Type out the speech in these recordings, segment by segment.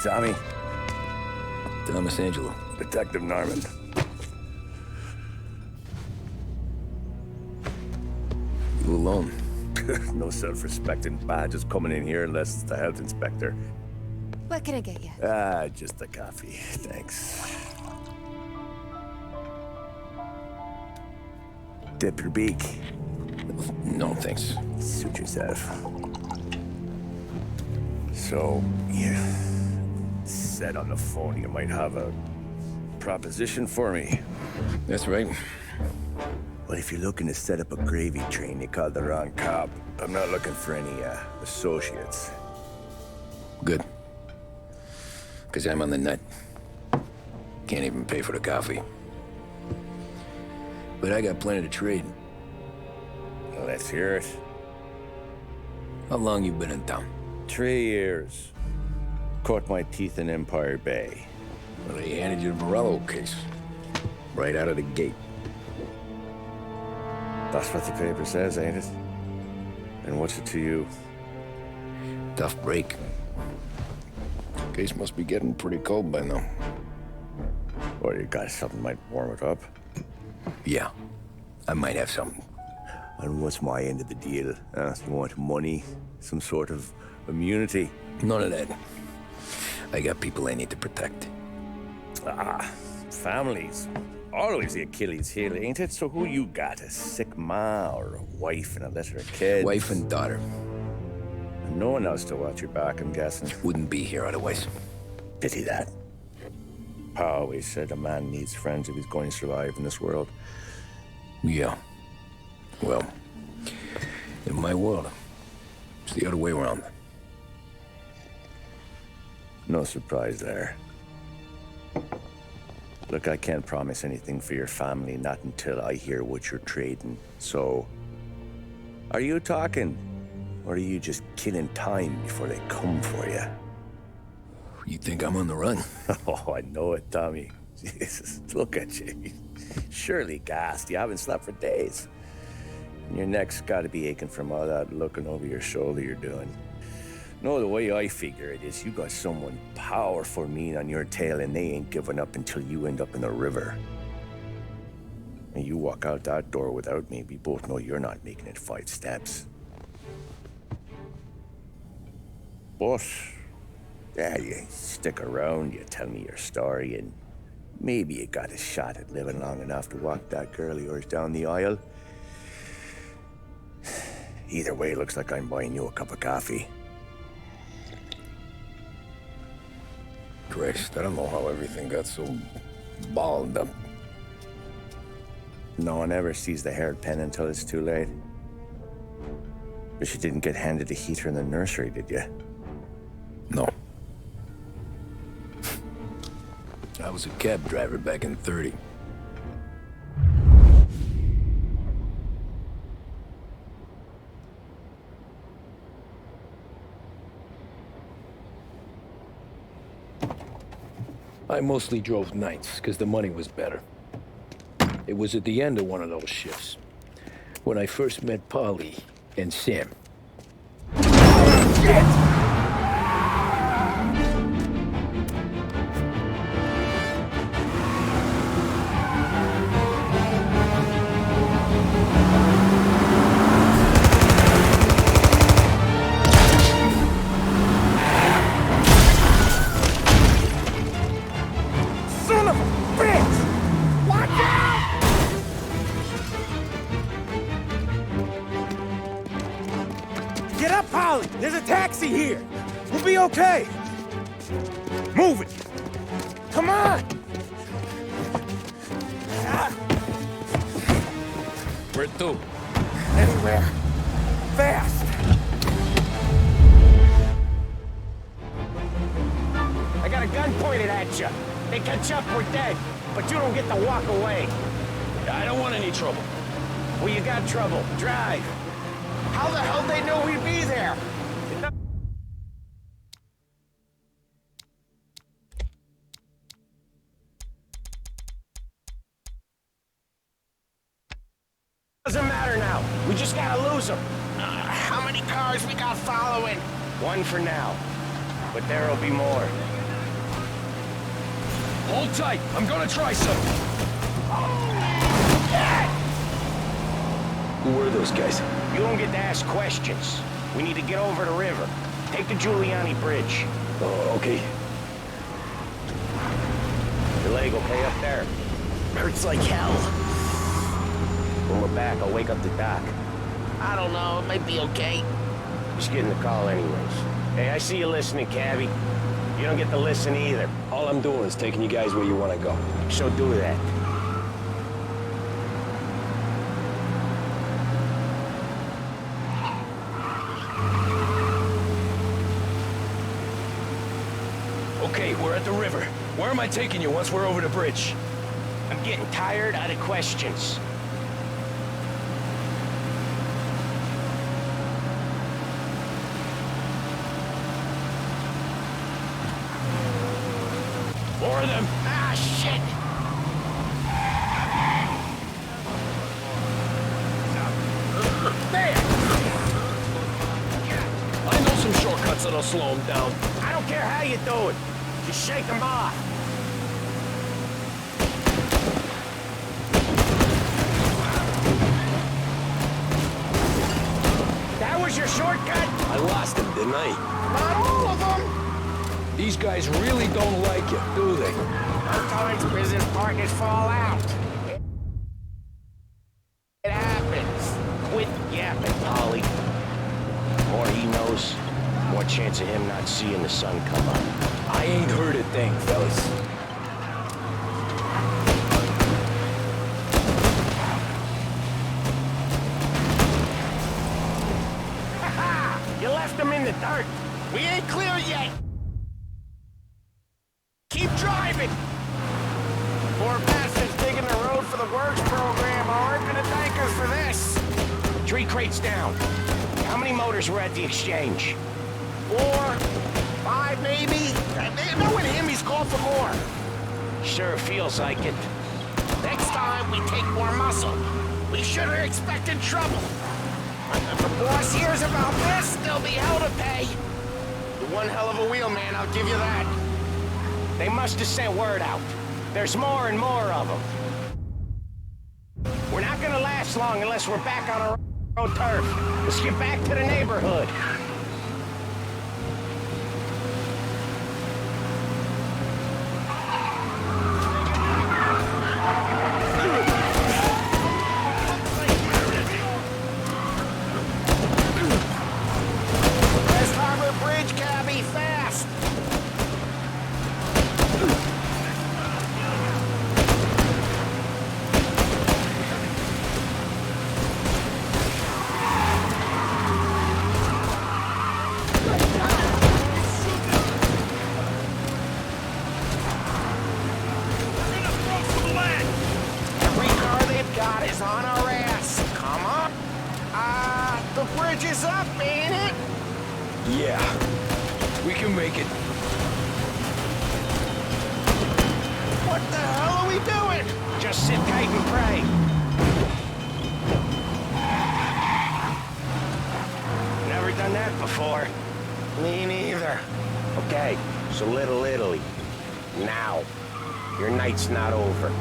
Tommy. Thomas Angelo. Detective Norman. You alone? No self-respecting badges coming in here unless it's the health inspector. What can I get you? Just a coffee. Thanks. Dip your beak. No, thanks. Suit yourself. So, you said on the phone you might have a proposition for me. That's right. Well, if you're looking to set up a gravy train, you called the wrong cop. I'm not looking for any, associates. Good. Because I'm on the nut. Can't even pay for the coffee. But I got plenty to trade. Well, let's hear it. How long you been in town? 3 years. Caught my teeth in Empire Bay. Well, they handed you the Morello case. Right out of the gate. That's what the paper says, ain't it? And what's it to you? Tough break. Case must be getting pretty cold by now. Or you got something might warm it up? Yeah, I might have something. And what's my end of the deal? You want money? Some sort of immunity? None of that. I got people I need to protect. Families. Always the Achilles heel, ain't it? So who you got? A sick ma or a wife and a litter of kids? Wife and daughter. And no one else to watch your back, I'm guessing. Wouldn't be here otherwise. Pity that. Pa always said a man needs friends if he's going to survive in this world. Yeah. Well, in my world, it's the other way around. No surprise there. Look, I can't promise anything for your family, not until I hear what you're trading. So, are you talking? Or are you just killing time before they come for you? You think I'm on the run? Oh, I know it, Tommy. Jesus, look at you. Surely gassed. You haven't slept for days. And your neck's got to be aching from all that looking over your shoulder you're doing. No, the way I figure it is you got someone powerful mean on your tail and they ain't giving up until you end up in the river. And you walk out that door without me, we both know you're not making it 5 steps. But, yeah, you stick around, you tell me your story, and maybe you got a shot at living long enough to walk that girl of yours down the aisle. Either way, it looks like I'm buying you a cup of coffee. Christ, I don't know how everything got so balled up. No one ever sees the haired pen until it's too late. But you didn't get handed a heater in the nursery, did you? No. I was a cab driver back in '30. I mostly drove nights, because the money was better. It was at the end of one of those shifts, when I first met Polly and Sam. Shit! Get up, Polly! There's a taxi here! We'll be okay! Move it! Come on! Where to? Anywhere. Fast! I got a gun pointed at you. They catch up, we're dead. But you don't get to walk away. I don't want any trouble. Well, you got trouble. Drive. How the hell they know we'd be there? Doesn't matter now. We just gotta lose them. How many cars we got following? One for now. But there'll be more. Hold tight. I'm gonna try something. Who were those guys? You don't get to ask questions. We need to get over the river. Take the Giuliani Bridge. Oh, okay. Your leg okay up there? Hurts like hell. When we're back, I'll wake up the doc. I don't know, it might be okay. Just getting the call anyways. Hey, I see you listening, Cabby. You don't get to listen either. All I'm doing is taking you guys where you want to go. So do that. Okay, we're at the river. Where am I taking you once we're over the bridge? I'm getting tired out of questions. More of them. Ah, shit! There! I know some shortcuts that'll slow them down. I don't care how you do it. Just shake them off. That was your shortcut? I lost them, didn't I? Not all of them. These guys really don't like you, do they? Sometimes business partners fall out. It happens. Quit yapping, Polly. The more he knows, the more chance of him not seeing the sun come up. I ain't heard a thing, fellas. You left him in the dirt. We ain't clear yet! Keep driving! Poor bastards digging the road for the works program aren't gonna thank us for this. 3 crates down. How many motors were at the exchange? 4, 5 maybe? Knowing him, he's called for more. Sure feels like it. Next time, we take more muscle. We should have expected trouble. If the boss hears about this, there'll be hell to pay. You're one hell of a wheelman, I'll give you that. They must have sent word out. There's more and more of them. We're not gonna last long unless we're back on our own turf. Let's get back to the neighborhood. West Harbor Bridge, cabby, fast! Every car they've got is on our ass. Come on. The bridge is up, ain't it? Yeah. We can make it. What the hell are we doing? Just sit tight and pray. Never done that before. Me neither. Okay, so Little Italy. Now. Your night's not over.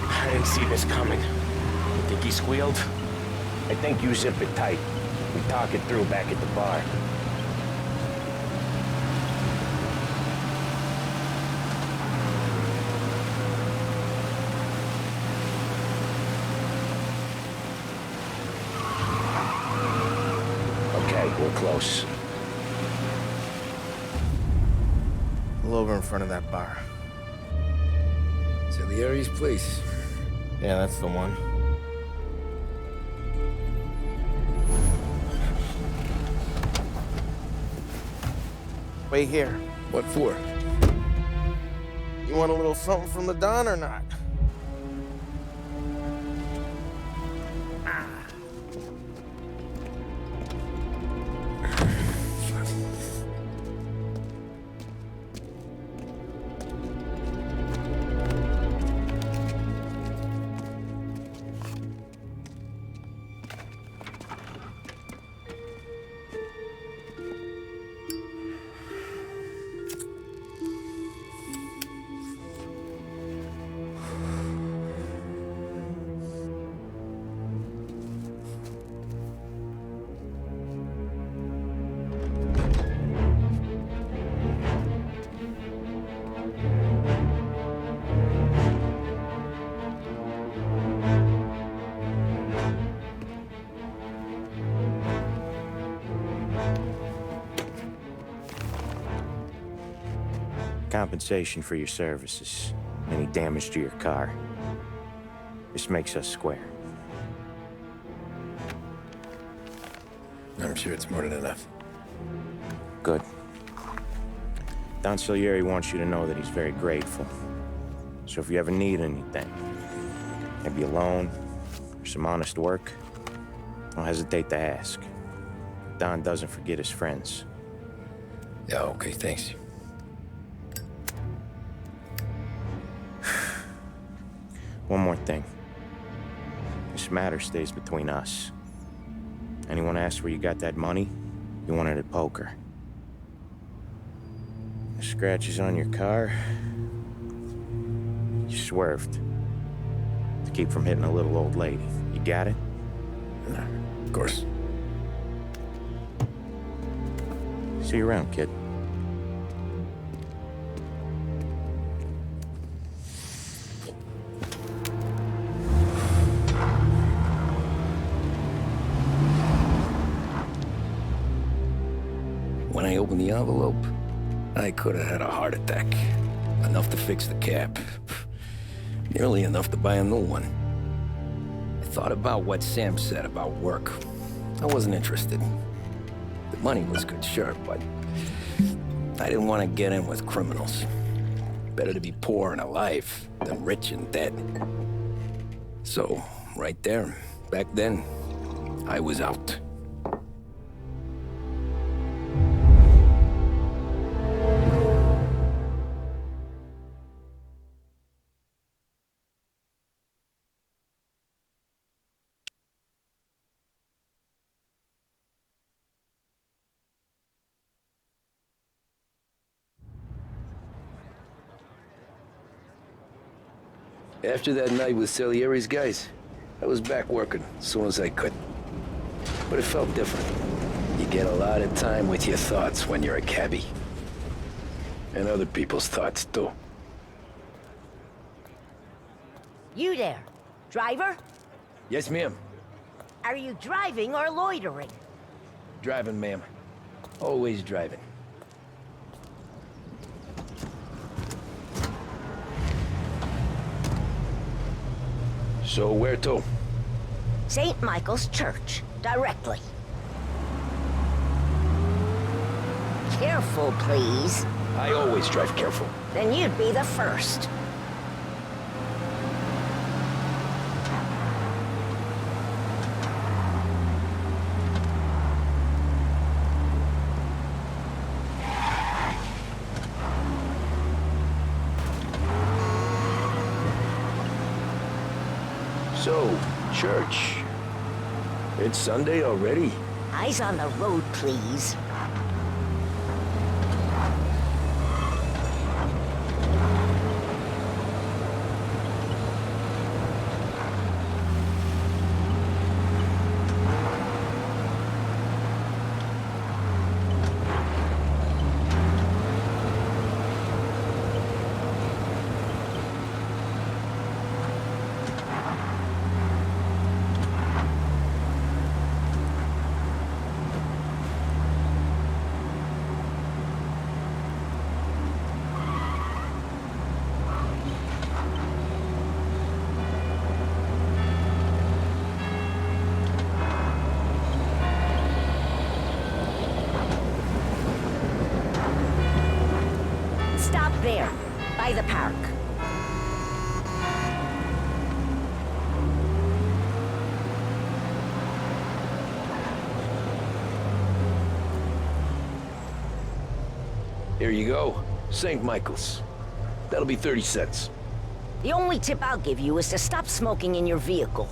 I didn't see this coming. You think he squealed? I think you zip it tight. We talk it through back at the bar. Okay, we're close. Pull over in front of that bar. Salieri's place. Yeah, that's the one. Wait here. What for? You want a little something from the Don or not? compensation for your services, any damage to your car. This makes us square. I'm sure it's more than enough. Good. Don Salieri wants you to know that he's very grateful. So if you ever need anything, maybe a loan or some honest work, don't hesitate to ask. Don doesn't forget his friends. Yeah, okay, thanks. One more thing. This matter stays between us. Anyone asks where you got that money, you won it at poker. The scratches on your car, you swerved to keep from hitting a little old lady. You got it? Of course. See you around, kid. When I opened the envelope, I could have had a heart attack. Enough to fix the cap. Nearly enough to buy a new one. I thought about what Sam said about work. I wasn't interested. The money was good, sure, but I didn't want to get in with criminals. Better to be poor and alive than rich and dead. So, right there, back then, I was out. After that night with Salieri's guys, I was back working as soon as I could. But it felt different. You get a lot of time with your thoughts when you're a cabbie. And other people's thoughts, too. You there, driver? Yes, ma'am. Are you driving or loitering? Driving, ma'am. Always driving. So where to? St. Michael's Church, directly. Careful, please. I always drive careful. Then you'd be the first. So, church. It's Sunday already? Eyes on the road, please. Stop there, by the park. Here you go. St. Michael's. That'll be 30 cents. The only tip I'll give you is to stop smoking in your vehicle.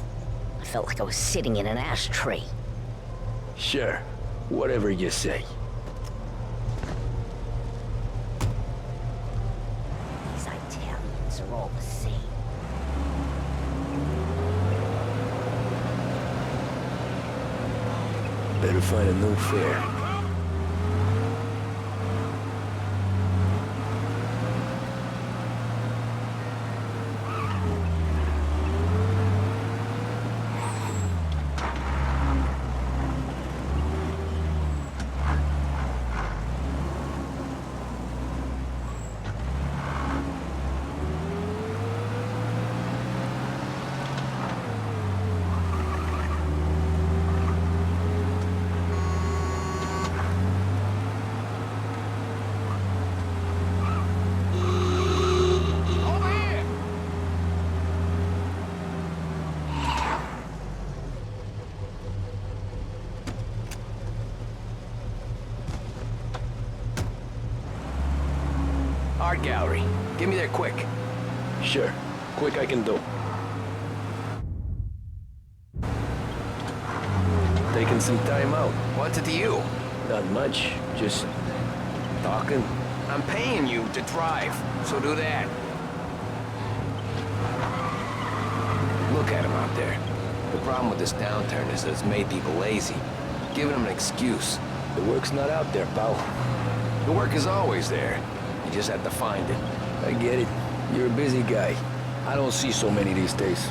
I felt like I was sitting in an ashtray. Sure. Whatever you say. These Italians are all the same. Better find a new fare. gallery. Get me there quick. Sure. Quick I can do. Taking some time out. What's it to you? Not much. Just talking. I'm paying you to drive, so do that. Look at him out there. The problem with this downturn is that it's made people lazy. Giving them an excuse. The work's not out there, pal. The work is always there. You just have to find it. I get it. You're a busy guy. I don't see so many these days.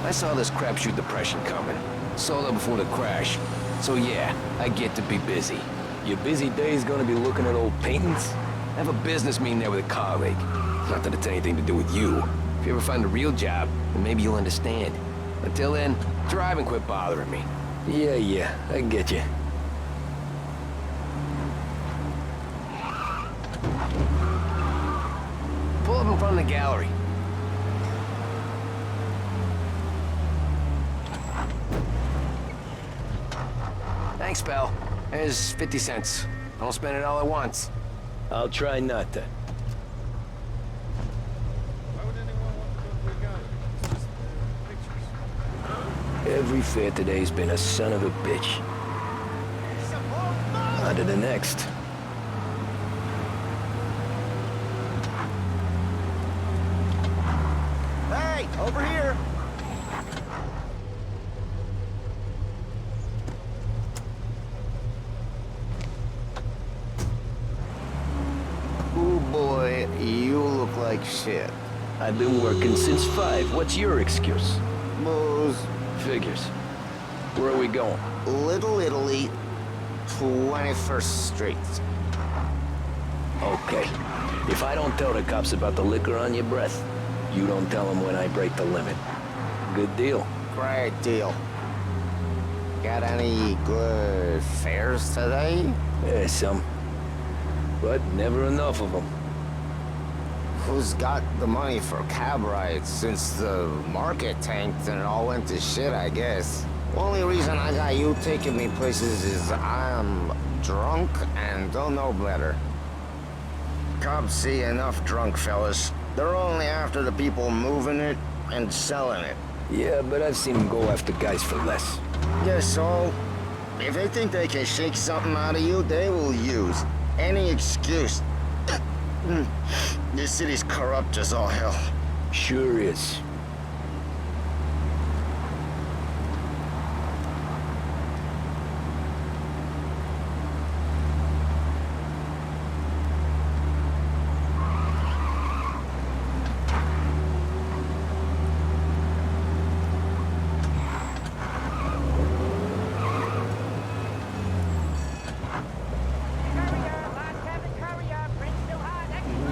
I saw this crapshoot depression coming. Sold up before the crash. So yeah, I get to be busy. Your busy day's gonna be looking at old paintings? I have a business meeting there with a colleague. Not that it's anything to do with you. If you ever find a real job, then maybe you'll understand. Until then, drive and quit bothering me. Yeah, I get you. Pull up in front of the gallery. Thanks, pal. There's 50 cents. Don't spend it all at once. I'll try not to. Every fair today's been a son of a bitch. On to the next. Hey, over here. Ooh, boy, you look like shit. I've been working since 5. What's your excuse? Booze. Figures. Where are we going? Little Italy, 21st Street. Okay. If I don't tell the cops about the liquor on your breath, you don't tell them when I break the limit. Good deal. Great deal. Got any good fares today? Yeah, some. But never enough of them. Who's got the money for cab rides since the market tanked and it all went to shit, I guess? Only reason I got you taking me places is I'm drunk and don't know better. Cops see enough drunk fellas. They're only after the people moving it and selling it. Yeah, but I've seen them go after guys for less. Yes, so if they think they can shake something out of you, they will use any excuse. This city's corrupt as all hell. Sure is.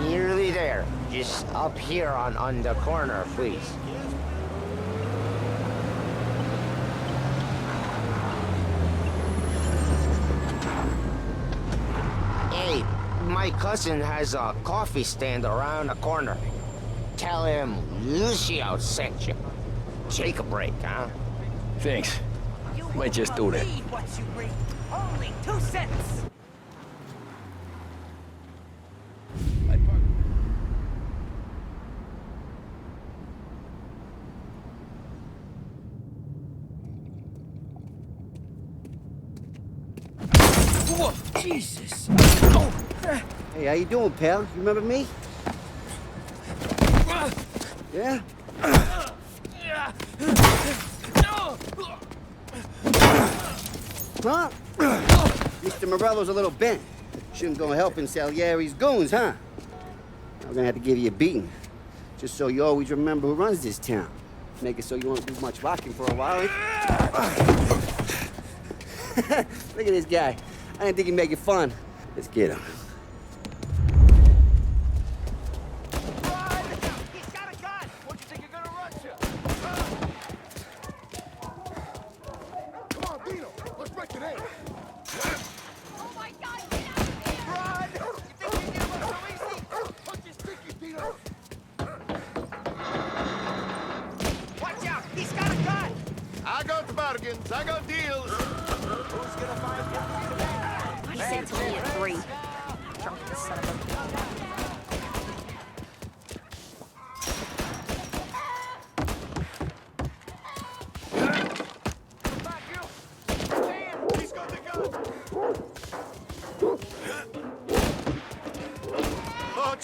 Nearly there. Just up here on the corner, please. Hey, my cousin has a coffee stand around the corner. Tell him Lucio sent you. Take a break, huh? Thanks. Might just do that. What you bring. Only 2 cents. Whoa, Jesus. Hey, how you doing, pal? You remember me? Yeah? Huh? Mr. Morello's a little bent. Shouldn't go helping Salieri's goons, huh? I'm gonna have to give you a beating. Just so you always remember who runs this town. Make it so you won't do much rocking for a while. Look at this guy. I didn't think he'd make it fun. Let's get him. He's got a gun. What do you think you're gonna run to? Come on, Dino. Let's break it in. Oh my God! Get out of here! Run! You think you can run so easy? Punch his sticky, Dino. Watch out! He's got a gun. I got the bargains. I got deals. Who's gonna find him? He sent me at 3. Drunk son of a...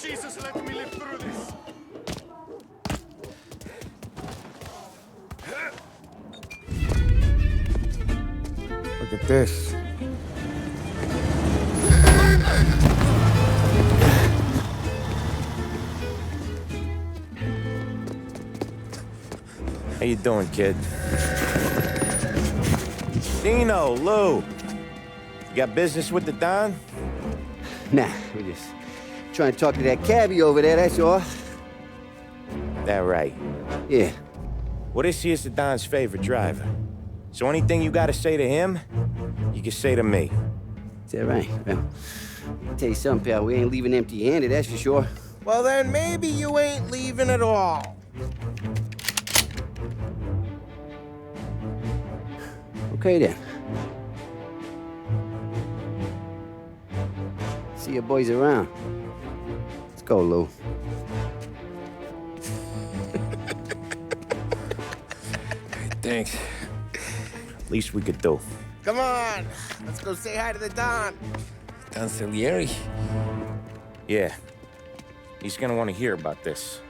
Jesus, let me live through this. Look at this. How you doing, kid? Dino, Lou. You got business with the Don? Nah, we just trying to talk to that cabbie over there, that's all. That right. Yeah. Well, this here's the Don's favorite driver. So anything you gotta say to him, you can say to me. Is that right? Well, I'll tell you something, pal. We ain't leaving empty-handed, that's for sure. Well, then maybe you ain't leaving at all. Okay, then. See your boys around. Let's go, Lou. Thanks. Least we could do. Come on, let's go say hi to the Don. Don Salieri? Yeah. He's gonna want to hear about this.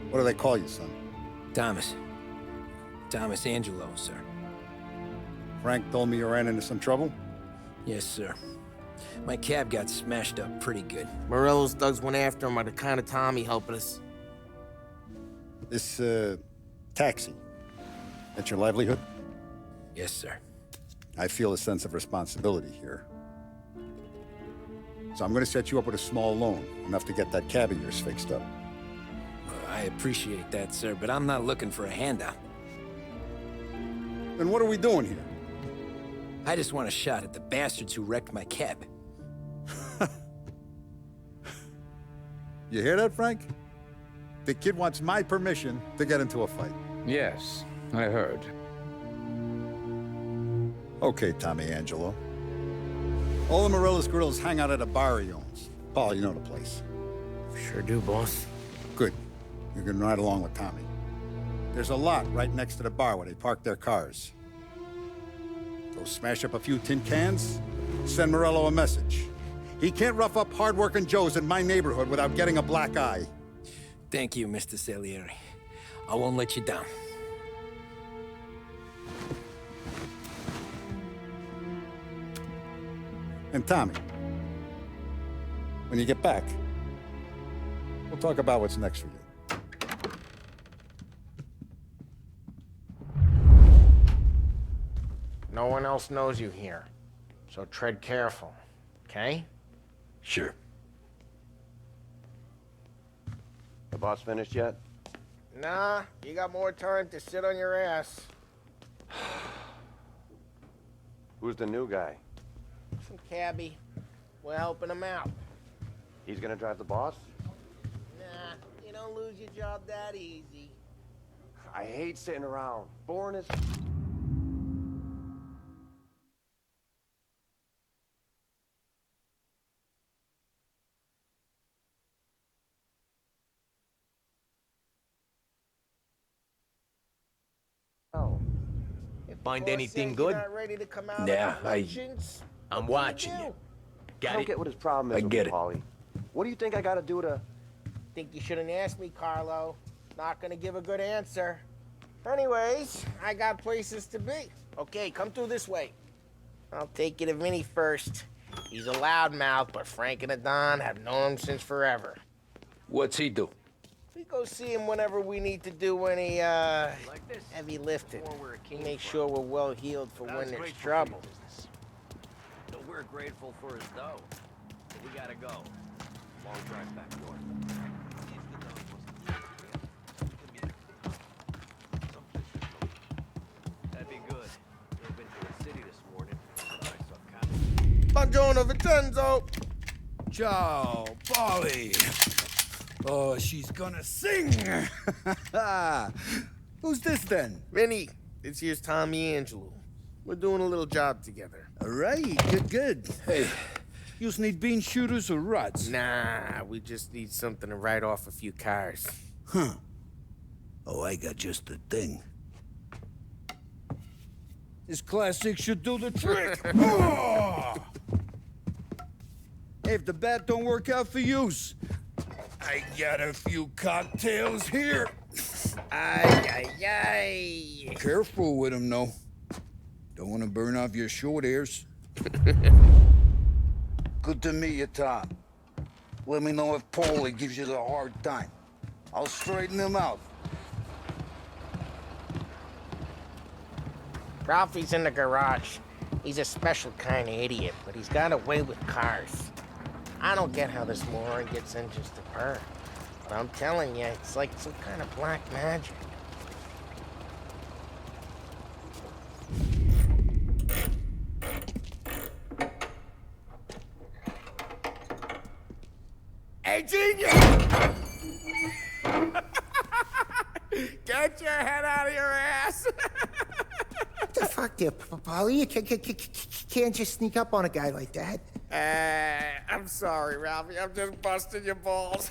What do they call you, son? Thomas. Thomas Angelo, sir. Frank told me you ran into some trouble? Yes, sir. My cab got smashed up pretty good. Morello's thugs went after him by the kind of Tommy helping us. This, taxi. That's your livelihood? Yes, sir. I feel a sense of responsibility here. So I'm gonna set you up with a small loan, enough to get that cab of yours fixed up. I appreciate that, sir, but I'm not looking for a handout. Then what are we doing here? I just want a shot at the bastards who wrecked my cab. You hear that, Frank? The kid wants my permission to get into a fight. Yes, I heard. Okay, Tommy Angelo. All the Morello's grills hang out at a bar he owns. Paul, you know the place. Sure do, boss. Good. You can ride along with Tommy. There's a lot right next to the bar where they park their cars. Go smash up a few tin cans, send Morello a message. He can't rough up hard-working Joes in my neighborhood without getting a black eye. Thank you, Mr. Salieri. I won't let you down. And Tommy, when you get back, we'll talk about what's next for you. No one else knows you here, so tread careful, okay? Sure. The boss finished yet? Nah, you got more time to sit on your ass. Who's the new guy? Some cabbie. We're helping him out. He's gonna drive the boss? Nah, you don't lose your job that easy. I hate sitting around. Boring as... Find anything good? Nah, I'm watching you. I Got don't it? get what his problem is I with get you, it. Paulie. What do you think I gotta do to... Think you shouldn't ask me, Carlo. Not gonna give a good answer. Anyways, I got places to be. Okay, come through this way. I'll take you to Vinny first. He's a loudmouth, but Frank and the Don have known him since forever. What's he do? We go see him whenever we need to do any, heavy lifting. Make sure we're well healed for when there's trouble. So we're grateful for his dough. But we gotta go. Long drive back north. Buongiorno, Vincenzo. Ciao, Polly. Oh, she's gonna sing. Who's this then? Vinny, this here's Tommy Angelo. We're doing a little job together. All right, good. Hey, you need bean shooters or rods? Nah, we just need something to write off a few cars. Huh. Oh, I got just the thing. This classic should do the trick. Oh! Hey, if the bat don't work out for yous, I got a few cocktails here. Ay. Careful with them, though. Don't want to burn off your short hairs. Good to meet you, Tom. Let me know if Paulie gives you the hard time. I'll straighten him out. Ralphie's in the garage. He's a special kind of idiot, but he's got a way with cars. I don't get how this moron gets in just a purr. But I'm telling you, it's like some kind of black magic. Hey, genius! Get your head out of your ass! What the fuck there, Polly? You can't just sneak up on a guy like that. I'm sorry, Ralphie. I'm just busting your balls.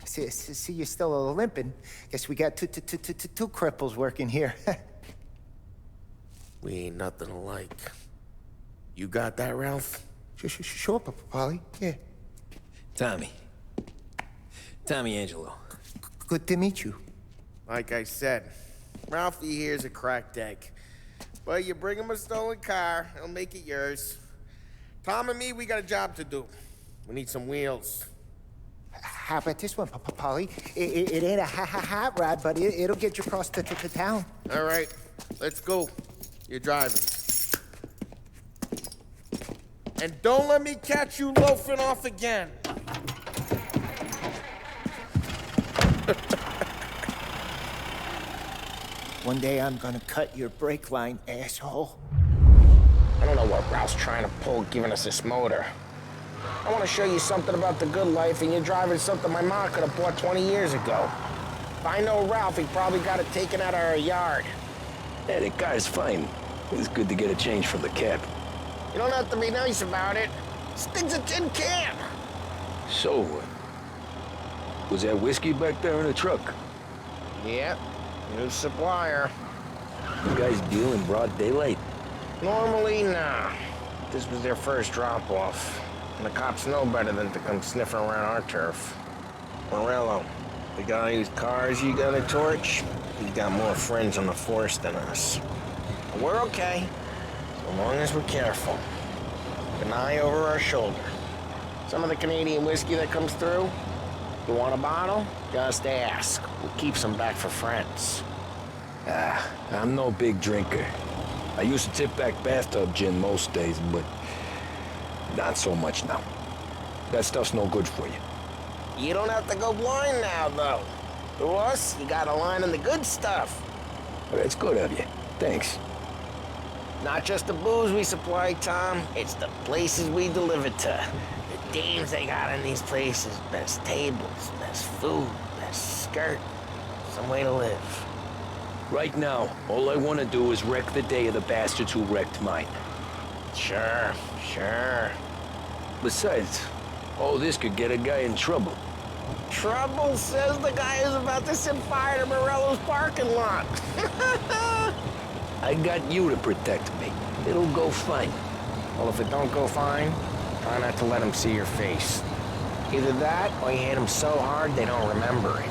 See, you're still limping. Guess we got two cripples working here. We ain't nothing alike. You got that, Ralph? Sure, Polly. Yeah. Tommy Angelo. Good to meet you. Like I said, Ralphie here's a cracked egg. But you bring him a stolen car, he'll make it yours. Tom and me, we got a job to do. We need some wheels. How about this one, Polly? It ain't a hot rod, but it'll get you across to town. All right, let's go. You're driving. And don't let me catch you loafing off again. One day I'm gonna cut your brake line, asshole. I don't know what Ralph's trying to pull giving us this motor. I want to show you something about the good life, and you're driving something my mom could have bought 20 years ago. If I know Ralph, he probably got it taken out of our yard. Yeah, the car's fine. It's good to get a change from the cab. You don't have to be nice about it. This thing's a tin can. So, was that whiskey back there in the truck? Yep, new supplier. You guys deal in broad daylight? Normally, nah. This was their first drop-off. And the cops know better than to come sniffing around our turf. Morello, the guy whose cars you got a torch, he's got more friends on the force than us. But we're okay, so long as we're careful. Keep an eye over our shoulder. Some of the Canadian whiskey that comes through, you want a bottle? Just ask. We'll keep some back for friends. I'm no big drinker. I used to tip back bathtub gin most days, but not so much now. That stuff's no good for you. You don't have to go blind now, though. To us, you got a line on the good stuff. Well, that's good of you. Thanks. Not just the booze we supply, Tom. It's the places we deliver to. The dames they got in these places. Best tables, best food, best skirt. Some way to live. Right now, all I want to do is wreck the day of the bastards who wrecked mine. Sure. Besides, all this could get a guy in trouble. Trouble, says the guy who's about to set fire to Morello's parking lot. I got you to protect me. It'll go fine. Well, if it don't go fine, try not to let him see your face. Either that, or you hit him so hard they don't remember it.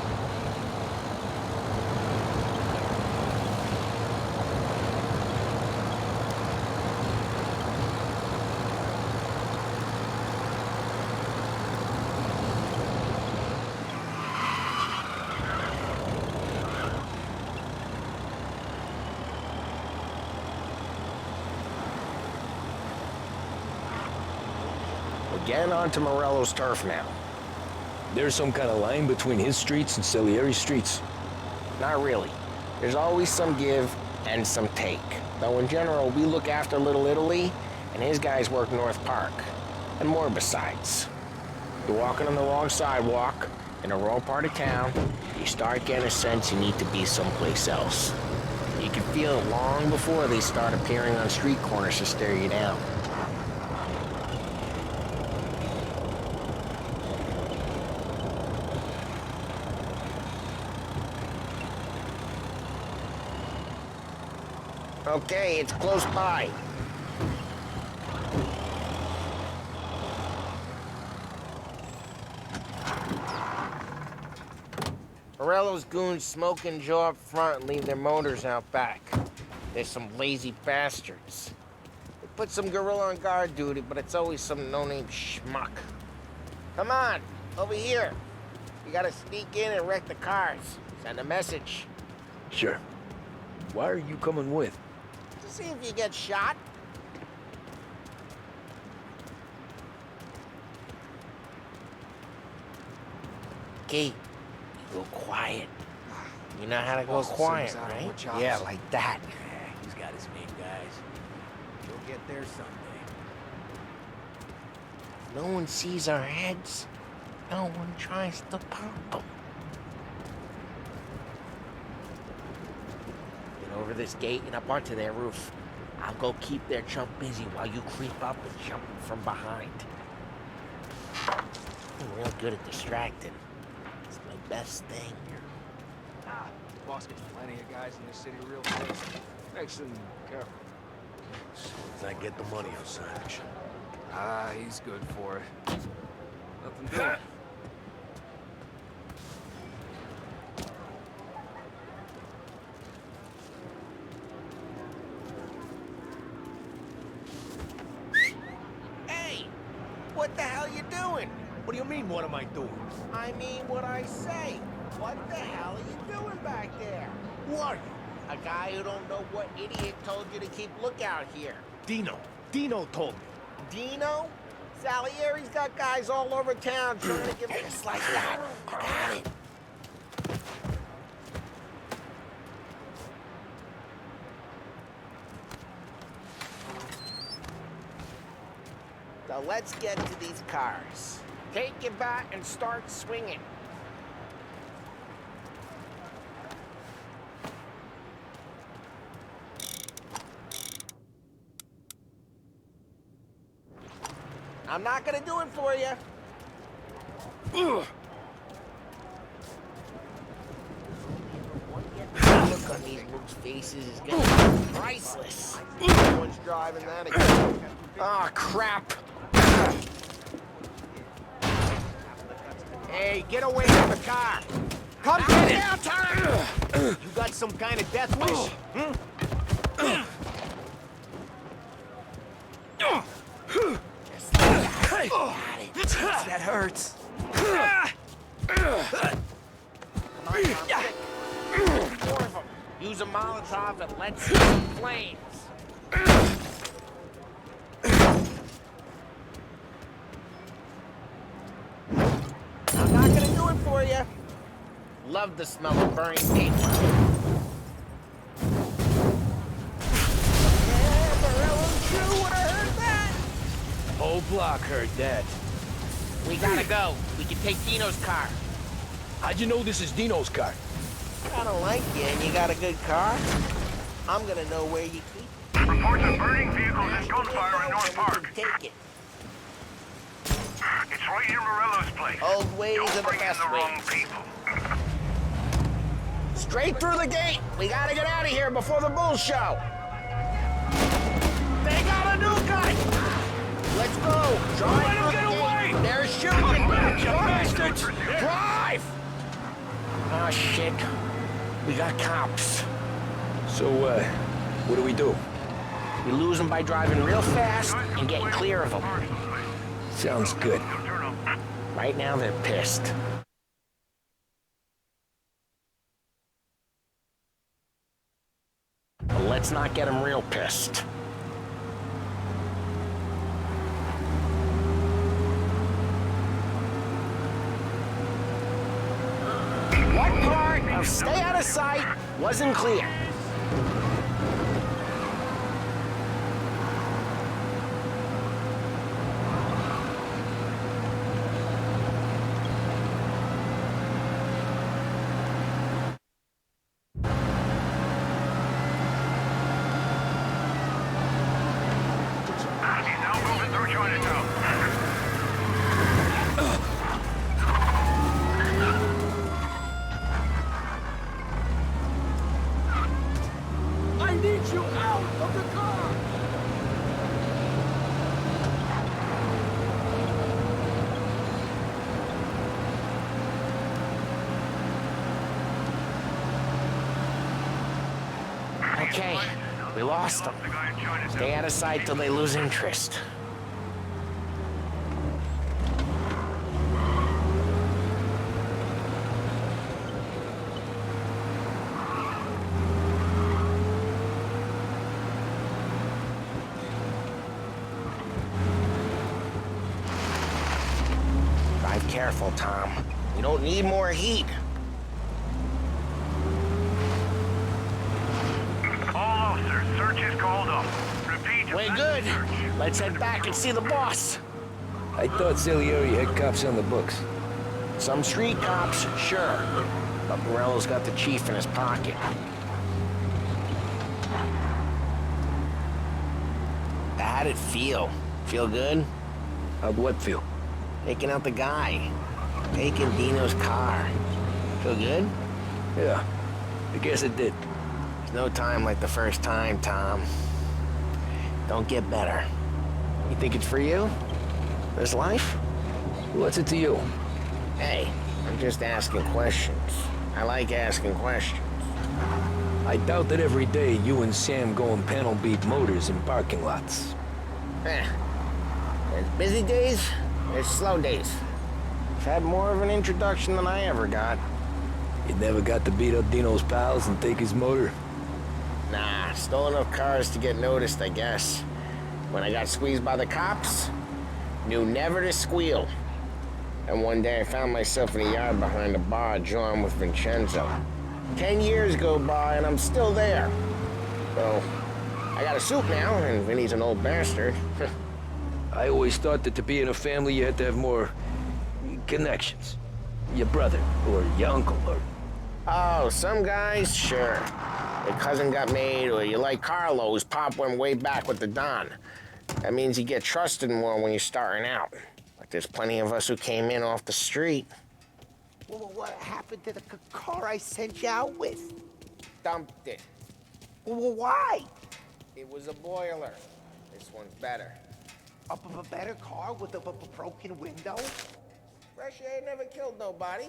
Getting onto Morello's turf now. There's some kind of line between his streets and Salieri's streets? Not really. There's always some give, and some take. Though in general, we look after Little Italy, and his guys work North Park. And more besides. You're walking on the wrong sidewalk, in the wrong part of town, you start getting a sense you need to be someplace else. You can feel it long before they start appearing on street corners to stare you down. Okay, it's close by. Morello's goons smoke and jaw up front and leave their motors out back. They're some lazy bastards. They put some gorilla on guard duty, but it's always some no-name schmuck. Come on, over here. You gotta sneak in and wreck the cars. Send a message. Sure. Why are you coming with? To see if you get shot. Okay. Go quiet. You know how to go quiet, right? Yeah, like that. He's got his main guys. He'll get there someday. No one sees our heads. No one tries to pop them. Get over this gate and up onto their roof. I'll go keep their chump busy while you creep up and jump from behind. I'm real good at distracting. It's my best thing. The boss gets plenty of guys in this city real fast. Excellent. Careful. As soon as I get the money, I'll sign it. Ah, he's good for it. Nothing doing. Hey! What the hell you doing? What do you mean, what am I doing? I mean what I say. What the hell are you doing back there? Who are you? A guy who don't know what idiot told you to keep lookout here. Dino. Dino told me. Dino? Salieri's got guys all over town trying to get just like that. I got it. So let's get to these cars. Take your bat and start swinging. I'm not gonna do it for you. Ugh. Look on these looks' faces is gonna be priceless. No one's driving that again. Oh, crap. Hey, get away from the car. Come get it! Down, time. You got some kind of death wish? That hurts. Come on, four of them. Use a Molotov and let's see some flames. I'm not gonna do it for you. Love the smell of burning paper. Yeah, Morello's true. Would have heard that. Whole block heard that. We gotta go. We can take Dino's car. How'd you know this is Dino's car? I don't like you, and you got a good car. I'm gonna know where you keep it. Reports of burning vehicles and gunfire in North Park. Take it. It's right near Morello's place. Old ways are the Don't bring in best the wrong ways. people. Straight through the gate. We gotta get out of here before the bulls show. They got a new guy. Let's go. Drive Let him through get the gate. away. They're shooting. You bastards! Drive. Oh, shit. We got cops. So, what do we do? We lose them by driving real fast and getting clear of them. Sounds good. Right now, they're pissed. But let's not get them real pissed. What part of stay out of sight wasn't clear? Of the car! Okay, we lost them. Stay out of sight till they lose interest. Drive careful, Tom. We don't need more heat. All officers, search is called up. Repeat. Way good. Let's head back and see the boss. I thought Salieri had cops on the books. Some street cops, sure. But Morello's got the chief in his pocket. How'd it feel? Feel good? How'd what feel? Taking out the guy. Taking Dino's car. Feel good? Yeah, I guess it did. There's no time like the first time, Tom. Don't get better. You think it's for you? This life? What's it to you? Hey, I'm just asking questions. I like asking questions. I doubt that every day you and Sam go and panel beat motors in parking lots. There's busy days, there's slow days. I've had more of an introduction than I ever got. You never got to beat up Dino's pals and take his motor? Nah, stole enough cars to get noticed, I guess. When I got squeezed by the cops, knew never to squeal. And one day I found myself in a yard behind a bar drawing with Vincenzo. 10 years go by and I'm still there. So, I got a suit now, and Vinny's an old bastard. I always thought that to be in a family you had to have more connections. Your brother, or your uncle, or... Oh, some guys, sure. Your cousin got made, or you like Carlos, Pop went way back with the Don. That means you get trusted more when you're starting out. But there's plenty of us who came in off the street. Well, what happened to the car I sent you out with? Dumped it. Well, why? It was a boiler. This one's better. Up of a better car with a broken window? Fresh air never killed nobody.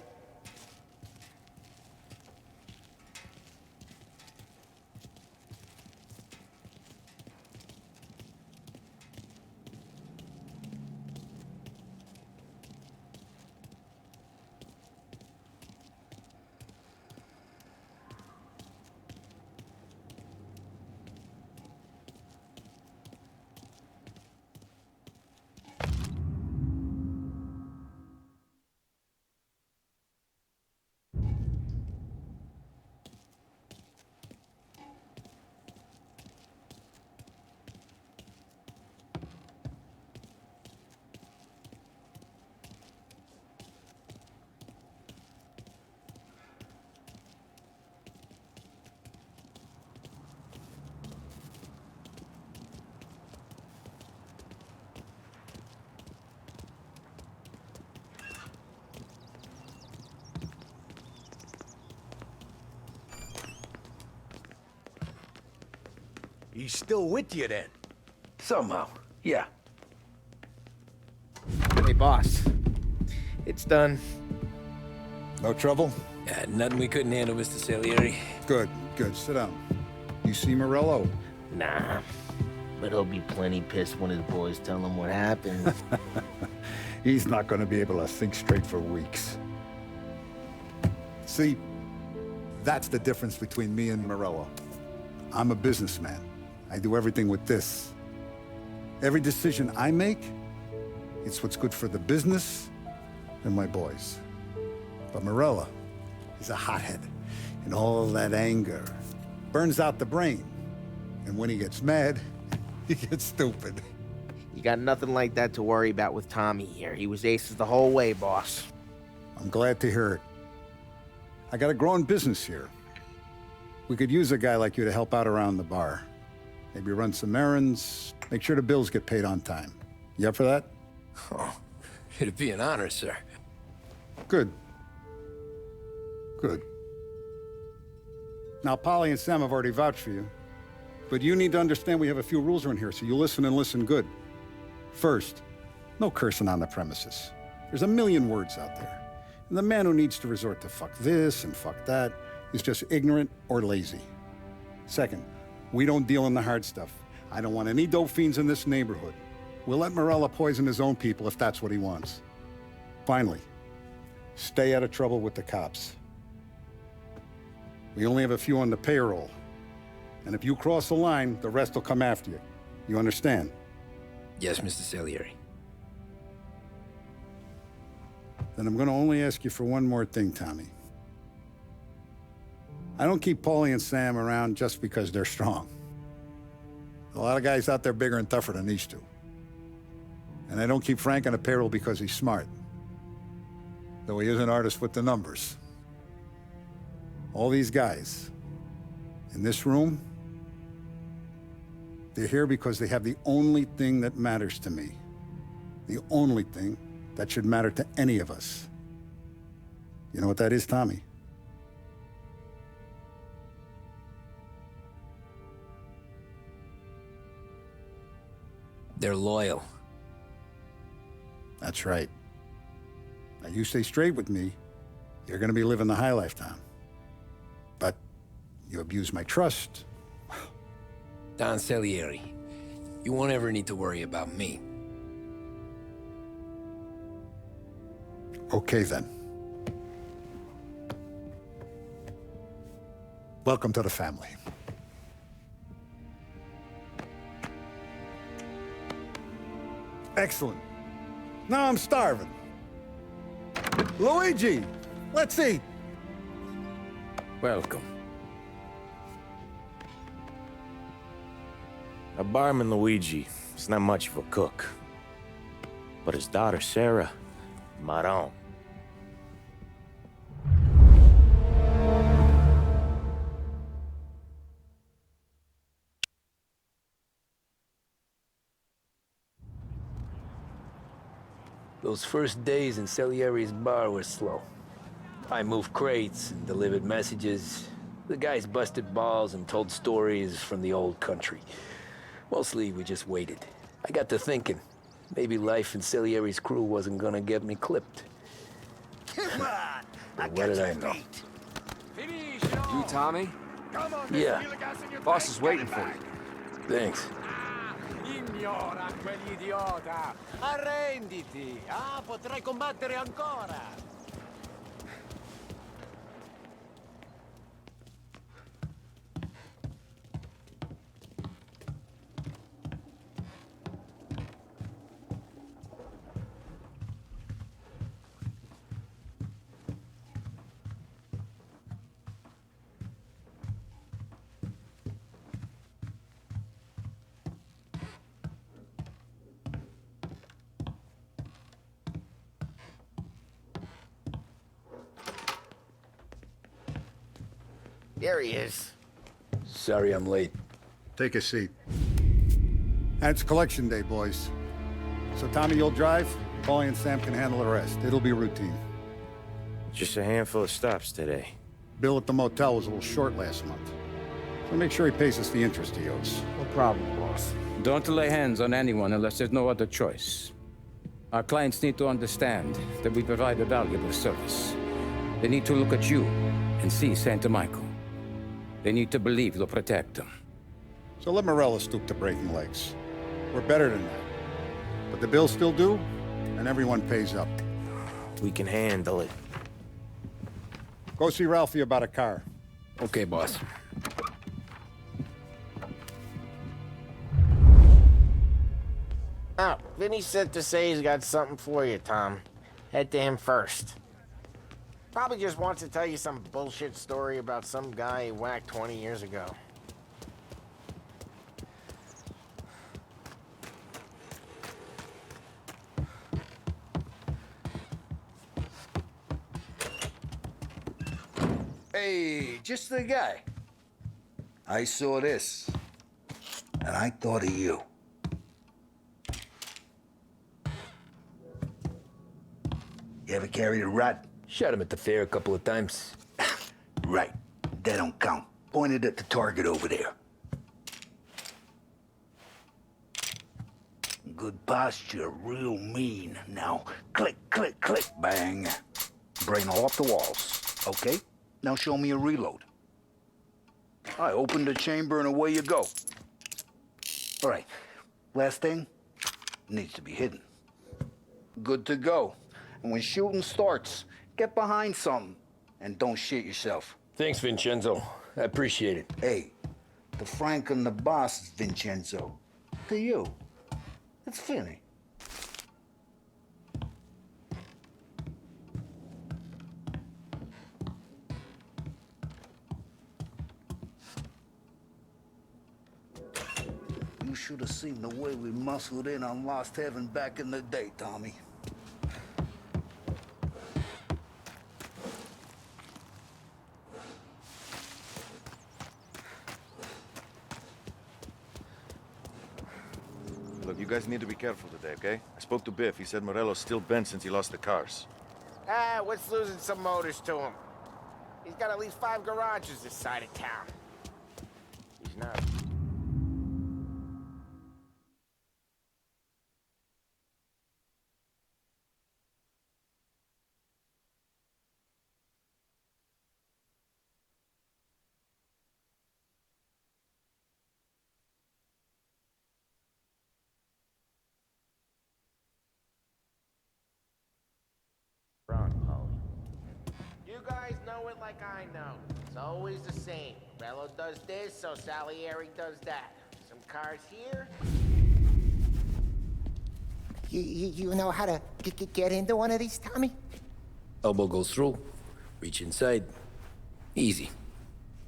He's still with you then? Somehow, yeah. Hey, boss. It's done. No trouble? Yeah, nothing we couldn't handle, Mr. Salieri. Good, good. Sit down. You see Morello? Nah. But he'll be plenty pissed when his boys tell him what happened. He's not going to be able to think straight for weeks. See, that's the difference between me and Morello. I'm a businessman. I do everything with this. Every decision I make, it's what's good for the business and my boys. But Morello is a hothead, and all that anger burns out the brain. And when he gets mad, he gets stupid. You got nothing like that to worry about with Tommy here. He was aces the whole way, boss. I'm glad to hear it. I got a growing business here. We could use a guy like you to help out around the bar. Maybe run some errands, make sure the bills get paid on time. You up for that? Oh, it'd be an honor, sir. Good. Good. Now, Polly and Sam have already vouched for you. But you need to understand we have a few rules around here, so you listen and listen good. First, no cursing on the premises. There's a million words out there. And the man who needs to resort to fuck this and fuck that is just ignorant or lazy. Second, we don't deal in the hard stuff. I don't want any dope fiends in this neighborhood. We'll let Morella poison his own people if that's what he wants. Finally, stay out of trouble with the cops. We only have a few on the payroll. And if you cross the line, the rest will come after you. You understand? Yes, Mr. Salieri. Then I'm gonna only ask you for one more thing, Tommy. I don't keep Paulie and Sam around just because they're strong. A lot of guys out there bigger and tougher than these two. And I don't keep Frank on the payroll because he's smart. Though he is an artist with the numbers. All these guys in this room, they're here because they have the only thing that matters to me. The only thing that should matter to any of us. You know what that is, Tommy? They're loyal. That's right. Now you stay straight with me, you're gonna be living the high life, Tom. But you abuse my trust. Don Salieri, you won't ever need to worry about me. Okay, then. Welcome to the family. Excellent. Now I'm starving. Luigi, let's eat. Welcome. A barman, Luigi, is not much of a cook. But his daughter, Sarah, Maron. Those first days in Salieri's bar were slow. I moved crates and delivered messages. The guys busted balls and told stories from the old country. Mostly, we just waited. I got to thinking, maybe life in Salieri's crew wasn't gonna get me clipped. Come on! But what did I know? You, Tommy? Yeah. Boss is waiting for you. Thanks. Ignora quell'idiota! Arrenditi! Ah, potrai combattere ancora! There he is. Sorry I'm late. Take a seat. And it's collection day, boys. So Tommy, you'll drive. Paulie and Sam can handle the rest. It'll be routine. Just a handful of stops today. Bill at the motel was a little short last month. So make sure he pays us the interest he owes. No problem, boss. Don't lay hands on anyone unless there's no other choice. Our clients need to understand that we provide a valuable service. They need to look at you and see Santa Michael. They need to believe you'll protect them. So let Morella stoop to breaking legs. We're better than that. But the bills still due, and everyone pays up. We can handle it. Go see Ralphie about a car. Okay, boss. Oh, Vinny said to say he's got something for you, Tom. Head to him first. Probably just wants to tell you some bullshit story about some guy he whacked 20 years ago. Hey, just the guy. I saw this, and I thought of you. You ever carried a rat? Shot him at the fair a couple of times. Right. That don't count. Pointed at the target over there. good posture, real mean. Now, click, click, click, bang. Brain all off the walls, okay? Now show me a reload. I open the chamber and away you go. All right, last thing, needs to be hidden. Good to go. And when shooting starts, get behind something and don't shit yourself. Thanks, Vincenzo. I appreciate it. Hey, to Frank and the boss is Vincenzo. To you, it's Finny. You should have seen the way we muscled in on Lost Heaven back in the day, Tommy. Look, you guys need to be careful today, okay? I spoke to Biff. He said Morello's still bent since he lost the cars. Ah, what's losing some motors to him? He's got at least 5 garages this side of town. He's not. You guys know it like I know. It's always the same. Bello does this, so Salieri does that. Some cars here. You know how to get into one of these, Tommy? Elbow goes through, reach inside. Easy.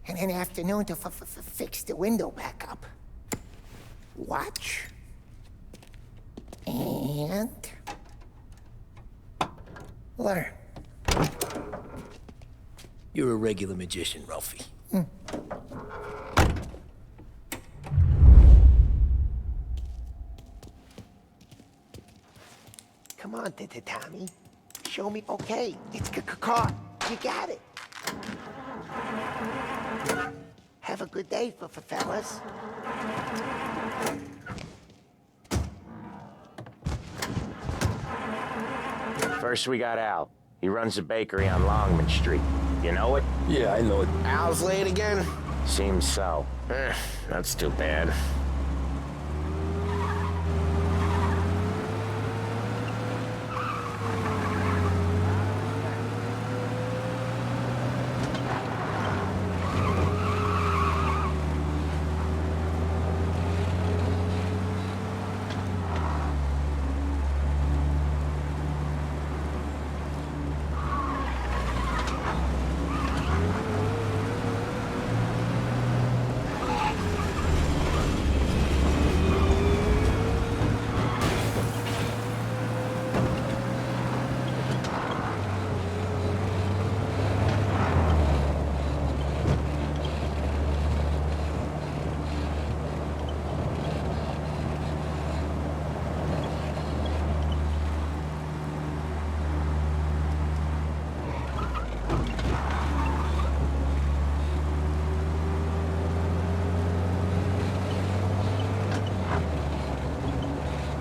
And an afternoon to fix the window back up. Watch. And... learn. You're a regular magician, Ralphie. Come on, Tommy. Show me. Okay, it's caught. You got it. Have a good day, fellas. First we got Al. He runs a bakery on Longman Street. You know it? Yeah, I know it. Al's late again? Seems so. That's too bad.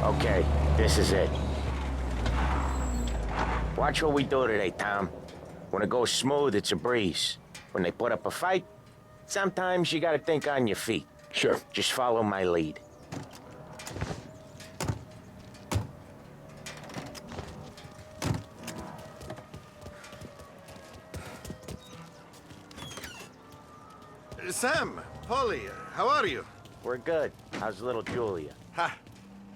Okay, this is it. Watch what we do today, Tom. When it goes smooth, it's a breeze. When they put up a fight, sometimes you gotta think on your feet. Sure. Just follow my lead. Sam, Polly, how are you? We're good. How's little Julia? Ha!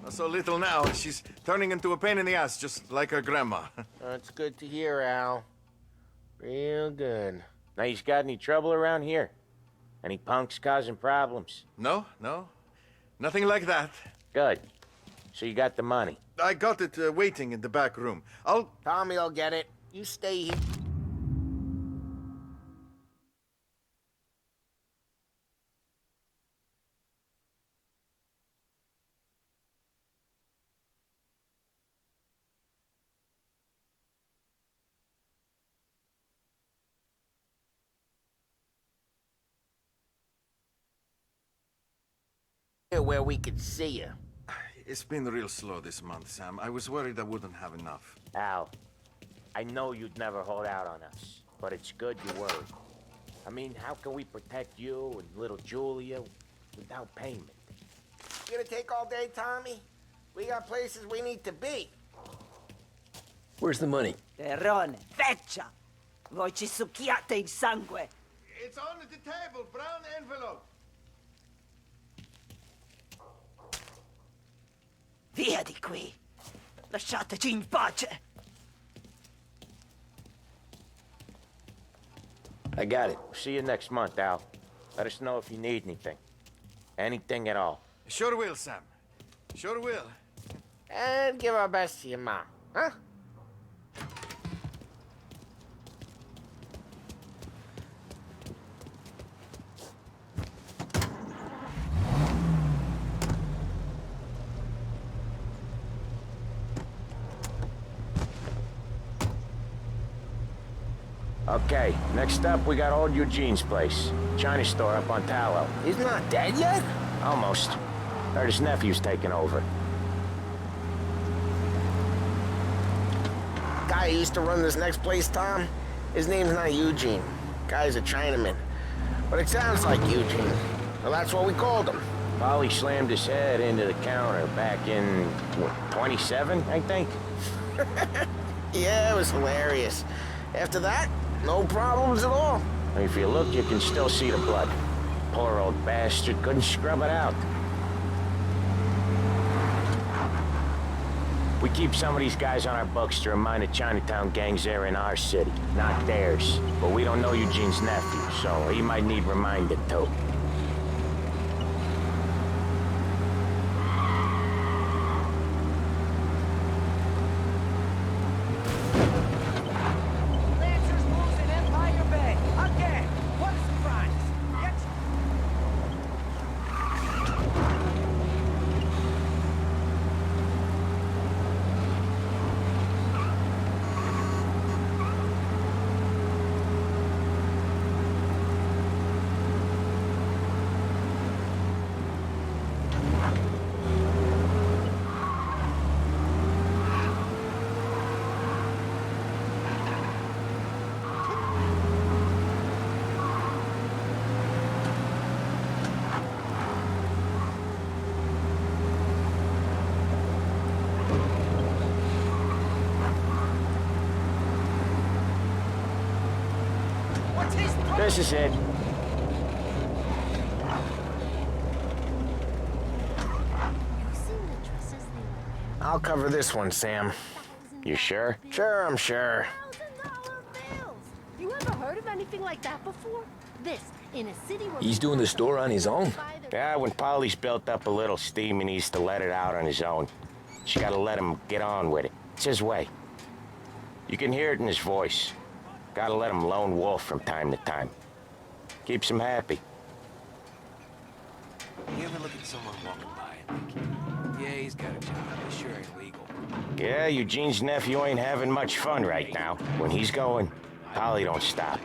Not so little now. She's turning into a pain in the ass, just like her grandma. That's good to hear, Al. Real good. Now, you got any trouble around here? Any punks causing problems? No, no. Nothing like that. Good. So you got the money? I got it waiting in the back room. Tommy will get it. You stay here. Where we can see you. It's been real slow this month, Sam. I was worried I wouldn't have enough. Al, I know you'd never hold out on us, but it's good you worried. I mean, how can we protect you and little Julia without payment? You gonna take all day, Tommy? We got places we need to be. Where's the money? Terrone, feccia! Voi ci succhiate il sangue! It's on the table, brown envelope. Via di qui! Lasciateci in pace! I got it. See you next month, Al. Let us know if you need anything. Anything at all. Sure will, Sam. Sure will. And give our best to your mom, huh? Okay, next up, we got old Eugene's place. China store up on Tallow. He's not dead yet? Almost. Heard his nephew's taking over. Guy who used to run this next place, Tom, his name's not Eugene. Guy's a Chinaman. But it sounds like Eugene. Well, that's what we called him. Polly slammed his head into the counter back in, what, 27, I think? Yeah, it was hilarious. After that, no problems at all. If you look, you can still see the blood. Poor old bastard couldn't scrub it out. We keep some of these guys on our books to remind the Chinatown gangs they're in our city, not theirs. But we don't know Eugene's nephew, so he might need reminded too. This is it. I'll cover this one, Sam. You sure? Sure, I'm sure. You ever heard of anything like that before? This, in a city where... He's doing the store on his own? Yeah, when Polly's built up a little steam, he needs to let it out on his own. She gotta let him get on with it. It's his way. You can hear it in his voice. Gotta let him lone wolf from time to time. Keeps him happy. You ever look at someone walking by and think, yeah, he's got a job, but sure ain't legal. Yeah, Eugene's nephew ain't having much fun right now. When he's going, Polly don't stop.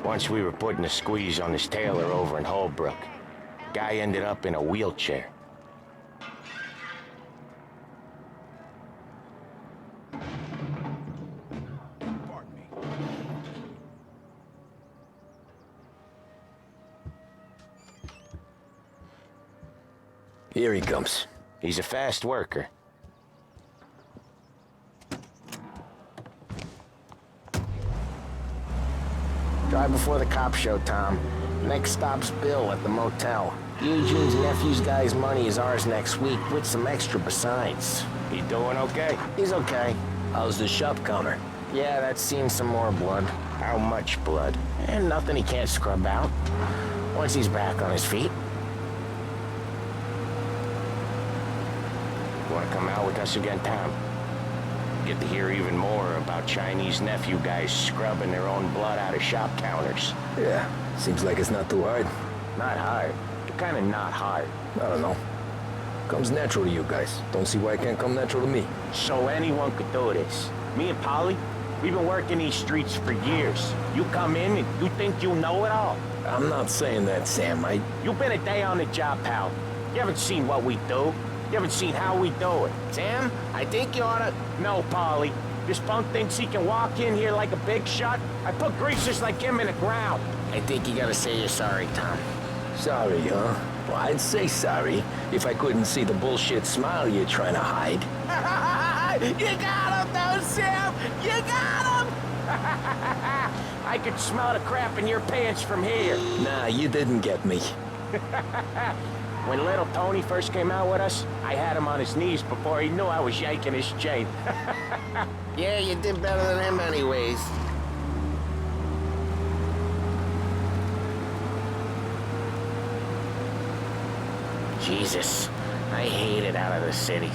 Once we were putting a squeeze on this tailor over in Holbrook. Guy ended up in a wheelchair. Here he comes. He's a fast worker. Drive before the cops show, Tom. Next stop's Bill at the motel. Eugene's nephew's guy's money is ours next week, with some extra besides. He doing okay? He's okay. How's the shop counter? Yeah, that's seen some more blood. How much blood? And nothing he can't scrub out. Once he's back on his feet. Want to come out with us again, Tom? Get to hear even more about Chinese nephew guys scrubbing their own blood out of shop counters. Yeah, seems like it's not too hard. Not hard. Kind of not hard. I don't know. Comes natural to you guys. Don't see why it can't come natural to me. So anyone could do this. Me and Polly, we've been working these streets for years. You come in and you think you know it all. I'm not saying that, Sam. You've been a day on the job, pal. You haven't seen what we do. You haven't seen how we do it. Sam, I think you oughta... No, Polly. This punk thinks he can walk in here like a big shot. I put greasers like him in the ground. I think you gotta say you're sorry, Tom. Sorry, huh? Well, I'd say sorry if I couldn't see the bullshit smile you're trying to hide. You got him, though, Sam! You got him! I could smell the crap in your pants from here. Nah, you didn't get me. When little Tony first came out with us, I had him on his knees before he knew I was yanking his chain. Yeah, you did better than him anyways. Jesus, I hate it out of the city.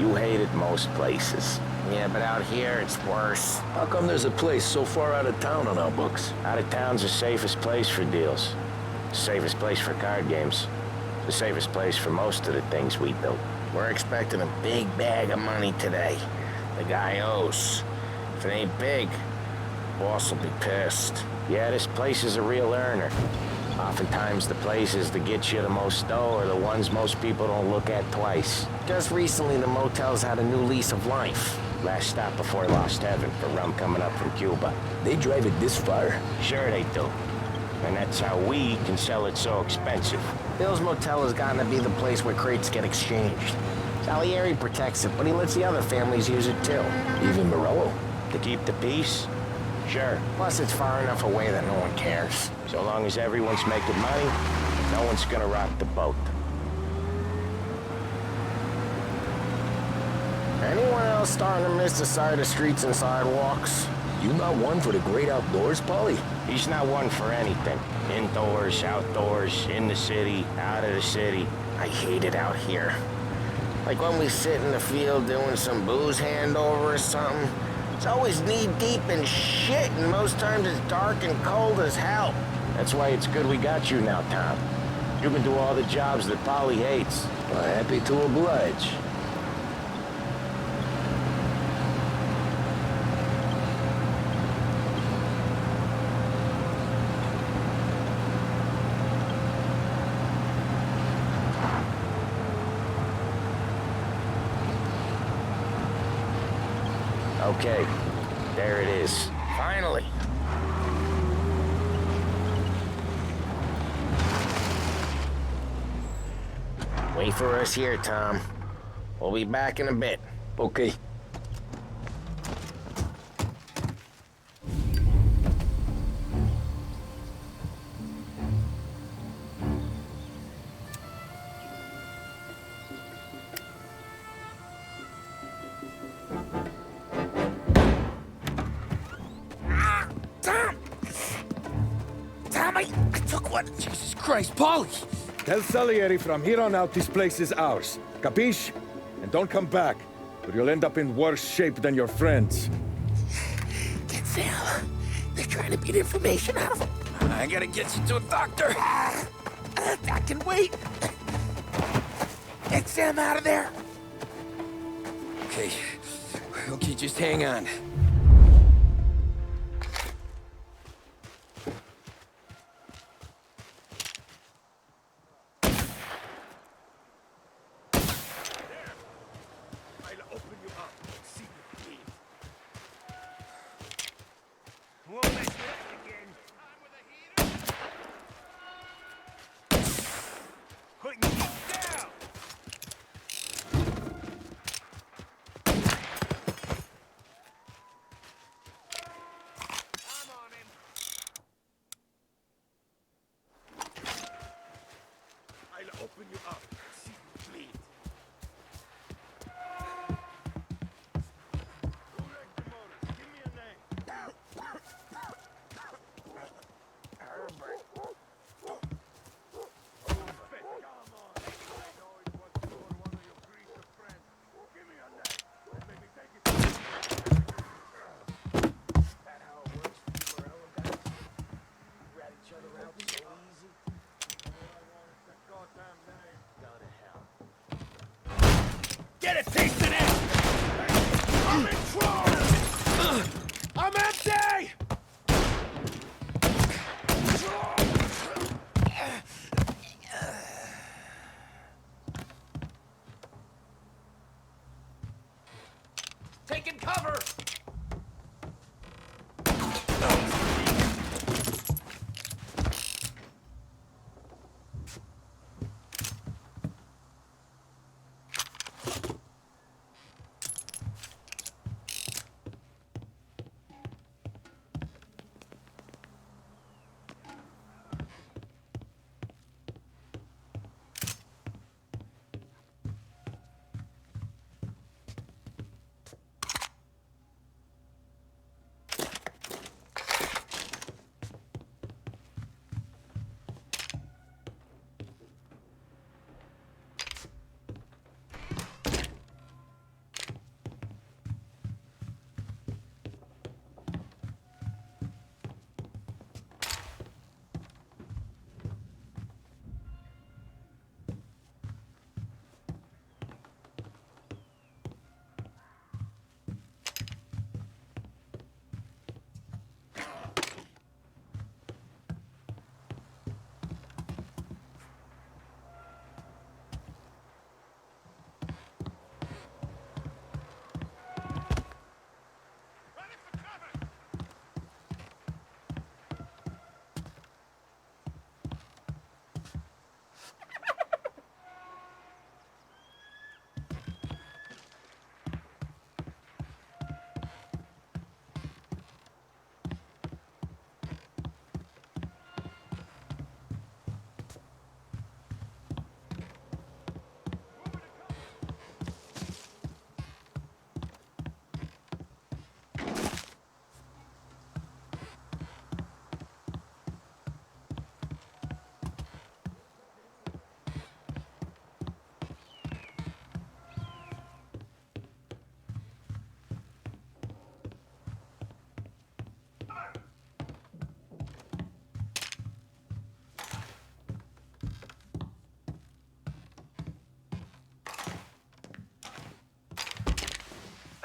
You hate it most places. Yeah, but out here, it's worse. How come there's a place so far out of town on our books? Out of town's the safest place for deals. The safest place for card games. The safest place for most of the things we do. We're expecting a big bag of money today. The guy owes. If it ain't big, boss will be pissed. Yeah, this place is a real earner. Oftentimes the places that get you the most dough are the ones most people don't look at twice. Just recently the motel's had a new lease of life. Last stop before Lost Heaven for rum coming up from Cuba. They drive it this far? Sure they do. And that's how we can sell it so expensive. Bill's Motel has gotten to be the place where crates get exchanged. Salieri protects it, but he lets the other families use it too. Even Morello? To keep the peace? Sure. Plus it's far enough away that no one cares. So long as everyone's making money, no one's gonna rock the boat. Anyone else starting to miss the side of streets and sidewalks? You not one for the great outdoors, Polly? He's not one for anything. Indoors, outdoors, in the city, out of the city. I hate it out here. Like when we sit in the field doing some booze handover or something. It's always knee-deep in shit, and most times it's dark and cold as hell. That's why it's good we got you now, Tom. You can do all the jobs that Polly hates. Well, happy to oblige. Okay, there it is. Finally. Wait for us here, Tom. We'll be back in a bit. Okay. Jesus Christ, Polly! Tell Salieri from here on out this place is ours. Capiche? And don't come back, or you'll end up in worse shape than your friends. Get Sam. They're trying to beat information out of him. I gotta get you to a doctor. I can wait. Get Sam out of there. Okay. Okay, just hang on. Open you up. See you bleed. Who wrecked the motors? Give me a name. Herbert. Come on. I know it was you or one of your greaser friends. Give me a name. Let me take it. That how it works for you Morello guys? Rat each other out so easy. Get a taste of this! I'm in trouble! I'm empty! Taking cover!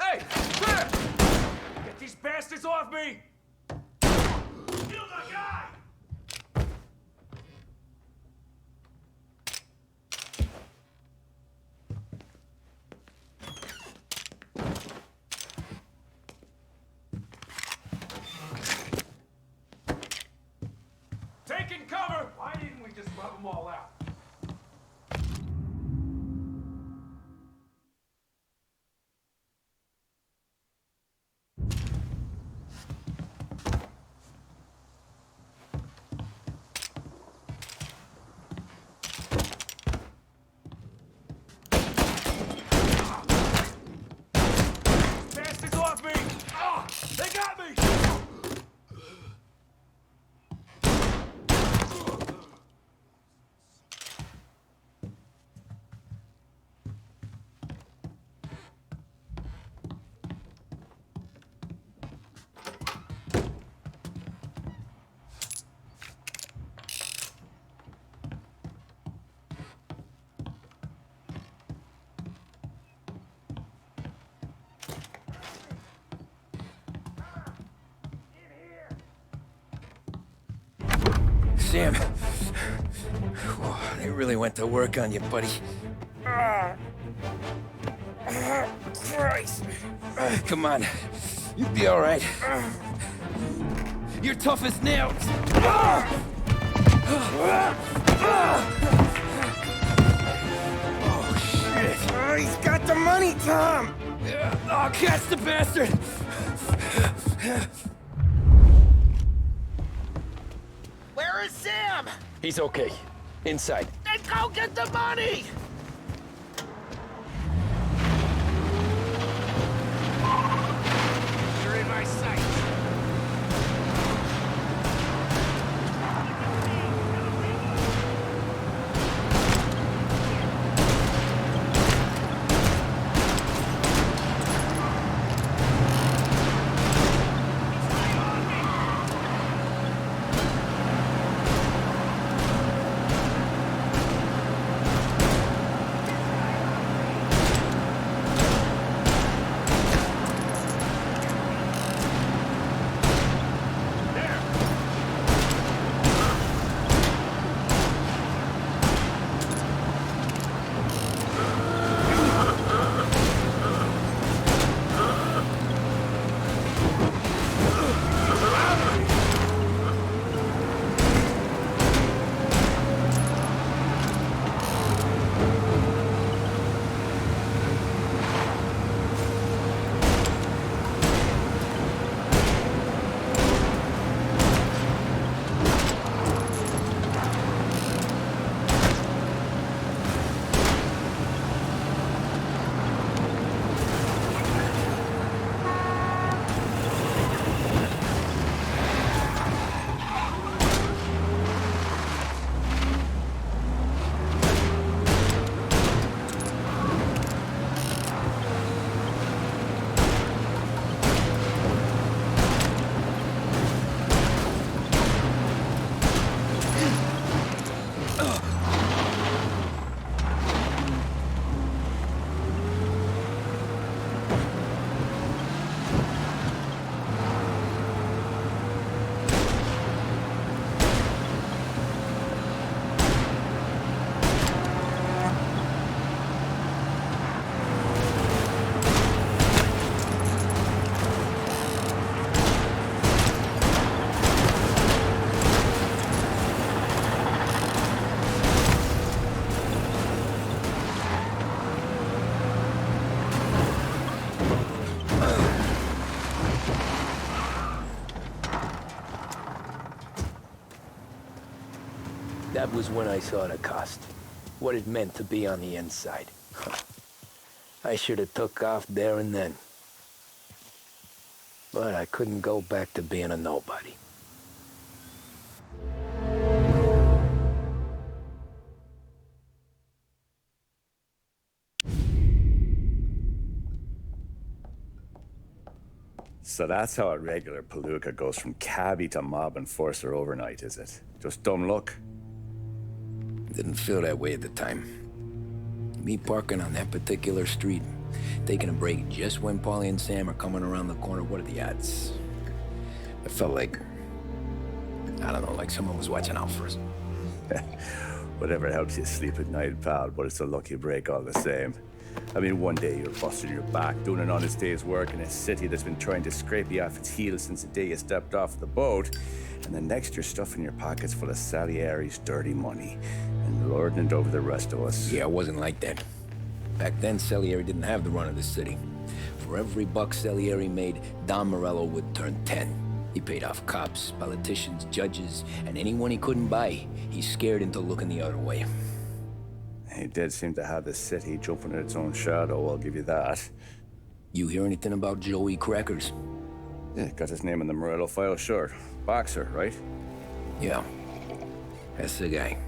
Hey! There! Get these bastards off me! Kill the guy! Taking cover! Why didn't we just rub them all out? Bastards off me! Ah! They got me! Sam. They really went to work on you, buddy. Christ. Come on. You'll be all right. You're tough as nails. Oh, shit. He's got the money, Tom. Oh, catch the bastard. Where is Sam? He's okay. Inside. Then go get the money! You're in my sight. That was when I saw the cost. What it meant to be on the inside. I should have took off there and then. But I couldn't go back to being a nobody. So that's how a regular palooka goes from cabbie to mob enforcer overnight, is it? Just dumb luck? Didn't feel that way at the time. Me parking on that particular street, taking a break just when Paulie and Sam are coming around the corner, what are the odds? I felt like, I don't know, like someone was watching out for us. Whatever helps you sleep at night, pal, but it's a lucky break all the same. I mean, one day you're busting your back, doing an honest day's work in a city that's been trying to scrape you off its heels since the day you stepped off the boat, and the next you're stuffing your pockets full of Salieri's dirty money and lording it over the rest of us. Yeah, it wasn't like that. Back then, Salieri didn't have the run of the city. For every buck Salieri made, Don Morello would turn 10. He paid off cops, politicians, judges, and anyone he couldn't buy, he scared into looking the other way. He did seem to have the city jumping at its own shadow, I'll give you that. You hear anything about Joey Crackers? Yeah, got his name in the Morello file, sure. Boxer, right? Yeah, that's the guy.